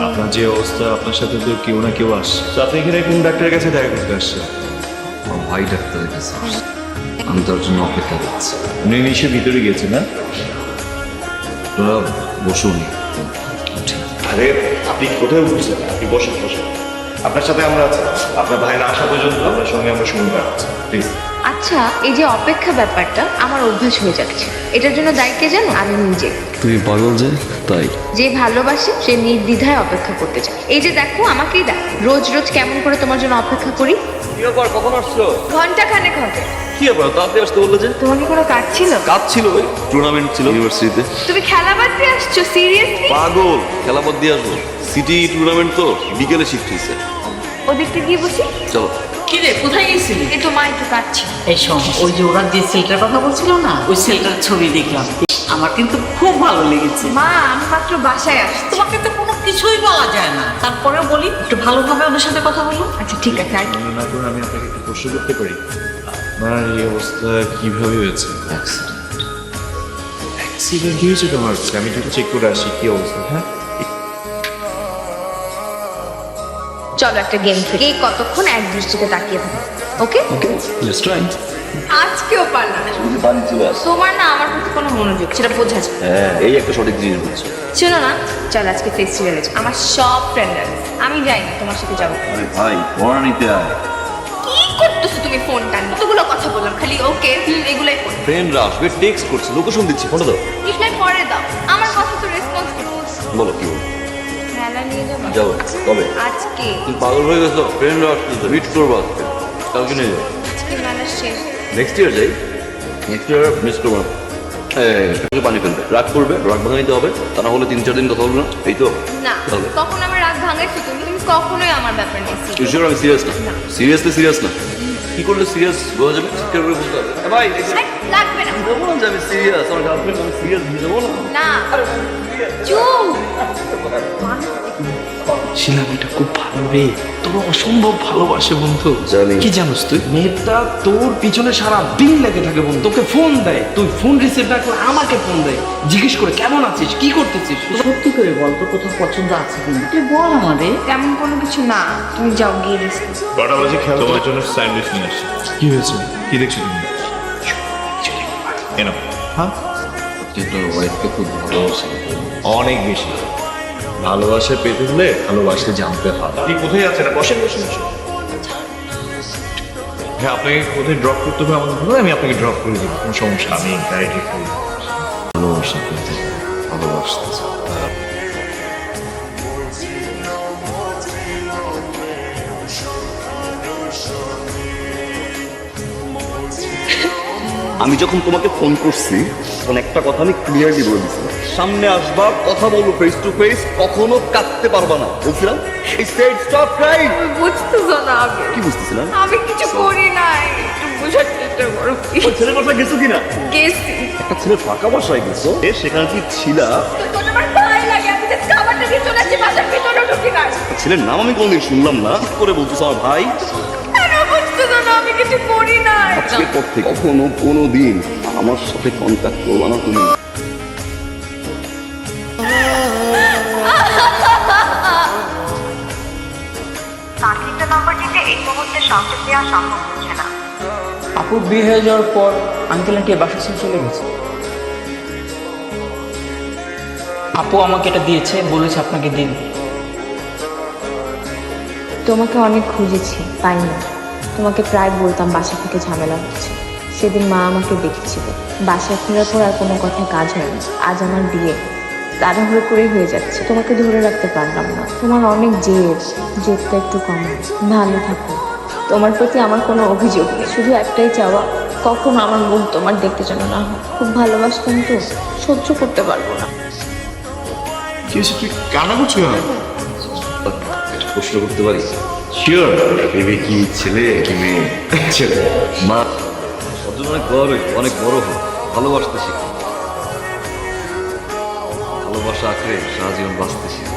আপনার যে অবস্থা, আপনার সাথে তো কেউ না কেউ আসছে। তো আপনি এখানে কোন ডাক্তারের কাছে দেখা করতে আসছেন? আমার ভাই ডাক্তারের কাছে আসছে। আমি তার জন্য অপেক্ষা করছি। উনি নিশ্চয়ই ভিতরে গেছে না? তোরা বসুন। আরে আপনি কোথায় উঠছেন? আপনি বসেন বসেন, আপনার সাথে আমরা আছি। আপনার ভাই না আসা পর্যন্ত আপনার সঙ্গে আমরা সময় কাটাচ্ছি, প্লিজ। আচ্ছা, এই যে অপেক্ষা ব্যাপারটা আমার অভ্যাস হয়ে যাচ্ছে। এটার জন্য দায়ী কে জানো? আমি নিজে। তুই পাগল যে তাই? যে ভালোবাসে সে নির্দ্বিধায় অপেক্ষা করতে চায়। এই যে দেখো, আমাকেই দেখো, রোজ রোজ কেমন করে তোমার জন্য অপেক্ষা করি। কি ব্যাপার, কখন আসছো? ঘন্টা খানেক হবে। কি ব্যাপার, তাড়াতাড়ি আসতে বললে যে? তোমার কি কোনো কাজ ছিল? কাজ ছিল, ওই টুর্নামেন্ট ছিল ইউনিভার্সিটিতে। তুমি খেলা বাদ দিয়ে আসছো? সিরিয়াসলি? পাগল, খেলা বাদ দিয়ে আসবো? সিটি টুর্নামেন্ট তো বিকেলে শিফট হয়েছে। ওদিকটা গিয়ে বসি। চলো। কি রে, কোথায় গেছিলি? এই তো মা একটু কাটছি। এই শোন, ওই যে ওরা যে সেলটার কথা বলছিল না, ওই সেলটার ছবি দেখলাম, আমার কিন্তু খুব ভালো লেগেছে। মা, আমি মাত্র বাসায় আসছি। তোমাকে তো কোনো কিছুই বলা যায় না, তারপরেও বলি একটু ভালোভাবে ওদের সাথে কথা বলো। আচ্ছা ঠিক আছে। আর মনে না করুন, আমি আপনাকে একটু প্রশ্ন করতে পারি? আপনার এই অবস্থা কিভাবে হয়েছে? অ্যাক্সিডেন্ট হয়েছে তোমার? আমি যদি চেক করে আসি কি অবস্থা। হ্যাঁ, চলো একটা গেম খেলি। কে কতক্ষণ এক দৃষ্টিতে তাকিয়ে থাকে। ওকে? ওকে, লেটস ট্রাই। আজকেও পারলাম না। পানি চলে আস। তোমার না আমার প্রতি কোনো মনোযোগ, সেটা বোঝা যায়। হ্যাঁ, এই একটা সঠিক জিনিস বলছো। শোনো না, চল আজকে ফেস্টিভ্যালে আমার সব ফ্রেন্ডরা। আমি যাই না, তোমার সাথে যাবো। আরে ভাই, পড়া নিতে আয়। কি করতেছো তুমি? ফোনটা নিয়ে কতগুলো কথা বললাম, খালি ওকে এগুলাই করো। ফ্রেন্ডরা আসবে, টেক্সট করছে, লোকেশন দিচ্ছে, ফোনটা দাও। রিপ্লাই পরে দাও, আমার কথা তো রেসপন্স করতেছো। বলো কি বলো? মেলা নিয়ে যাবো। যাবো কবে? আজকে। তুমি পাগল হয়ে গেছো? ফ্রেন্ডরা আসতেছে, মিট করবো আজকে। কালকে নিয়ে যাও। আজকে মেলা শেষ। নেক্সট ইয়ার যাই। নেক্সট ইয়ার মিস করবো না। পানি ফেলবে, রাগ করবে, রাগ ভাঙা নিতে হবে, তা না হলে 3-4 দিন কথা বলবো না, এই তো? না, তাহলে? কখন আমার রাগ ভাঙাইছো তুমি? তুমি কখনোই আমার ব্যাপার নিয়ে serious। ইউর আমি সিরিয়াস না? সিরিয়াসলি সিরিয়াস না? কি করলে সিরিয়াস বোঝা যাবে? চিৎকার করে বুঝতে হবে। ভাই এই, লাগবে না। বলবো না যে আমি সিরিয়াস, আমার গার্লফ্রেন্ড, আমি সিরিয়াস বুঝতে বলো না। না, চুপ। শিলা মেয়েটা খুব ভালো রে, তোর অসম্ভব ভালোবাসে বন্ধু। জানি। কি জানোস তুই? মেয়েটা তোর পিছনে সারা দিন লেগে থাকে বন্ধু। তোকে ফোন দেয়, তুই ফোন রিসিভ না করে আমাকে ফোন দেয়, জিজ্ঞেস করে কেমন আছিস, কি করতেছিস। সত্যি করে বল, তোর কোথাও পছন্দ আছে কিনা তুই বল আমাদের। তেমন কোনো কিছু না, তুমি যাও গিয়ে রেস্ট। কটা বাজে খেলা? তোমার জন্য স্যান্ডউইচ নিয়ে আসছি। কি হয়েছে? কি দেখছো তুমি? এনো। হ্যাঁ, কিন্তু ওয়াইফকে খুব ভালোবাসে। অনেক বেশি ভালোবাসা পেতে হলে ভালোবাসতে জানতে হয়। আপনি কোথায় আছেন? বসেন বসেন বসেন। হ্যাঁ, আপনাকে কোথায় ড্রপ করতে হবে আমাকে বলুন, আমি আপনাকে ড্রপ করে দেবো, কোনো সমস্যা। আমি গাড়ি ঠিক করি। ভালোবাসা পেতে ভালোবাসতে চায়। আমি যখন তোমাকে ফোন করছি তখন একটা কথা আমি ক্লিয়ারলি বলে দিচ্ছিলাম, সামনে আসবা, কথা বলবো ফেস টু ফেস, কখনো কাঁদতে পারবা না বলছিলাম। এই সেড স্টপ ক্রাইং। বুঝতেছো না? আমি কি বুঝতেছিলাম? আমি কিছু করি নাই, একটু বোঝার চেষ্টা করো। ওই ছেলের বাসায় গেছো কিনা? গেছি। একটা ছেলে ফাঁকা বাসায় গেছো, সেখানে কি ছিলা? তোর আমার ভয় লাগে, আমি যে খাবারটা দিয়ে চলে আসছি, বাসার ভিতরে ঢুকি নাই। ছেলের নাম আমি কোনোদিন শুনলাম না, কি করে বলতেছো আমার ভাই? কেন বুঝতেছো না? আমি কিছু করি নাই। আজকের পর থেকে কখনো কোনো দিন আমার সাথে কন্ট্যাক্ট করবা না তুমি। কাঙ্ক্ষিত নম্বরটিতে এই মুহূর্তে সংযোগ দেওয়া সম্ভব হচ্ছে না। আপুর বিয়ে হয়ে যাওয়ার পর আঙ্কেল আন্টি বাসা ছেড়ে চলে গেছে। আপু আমাকে এটা দিয়েছে, বলেছে আপনাকে দিন। তোমাকে অনেক খুঁজেছি, পাইনি। তোমাকে প্রায় বলতাম বাসা থেকে ঝামেলা হচ্ছে। সেদিন মা আমাকে দেখেছিল। বাসায় ফেরার পর আর কোনো কথায় কাজ হয়নি। আজ আমার বিয়ে, তাড়াহুড়ো করে হয়ে যাচ্ছে। তোমাকে ধরে রাখতে পারলাম না। তোমার অনেক জেদটা একটু কমাও। ভালো থাকো। তোমার প্রতি আমার কোনো অভিযোগ নেই, শুধু একটাই চাওয়া, কখনো আমার মুখ তোমার দেখতে যেন না হয়। খুব ভালোবাসতাম তো, সহ্য করতে পারবো না। কি হয়েছে? তুই কান্না করছো কেন? একটা প্রশ্ন করতে পারি? শিওর। বেবি কি ছেলে কি মেয়ে? ছেলে। মা শব্দ অনেক বড়, অনেক বড় হোক, ভালোবাসতে শিখো। ভালোবাসা আঁকড়ে সারা জীবন বাঁচতে শিখো।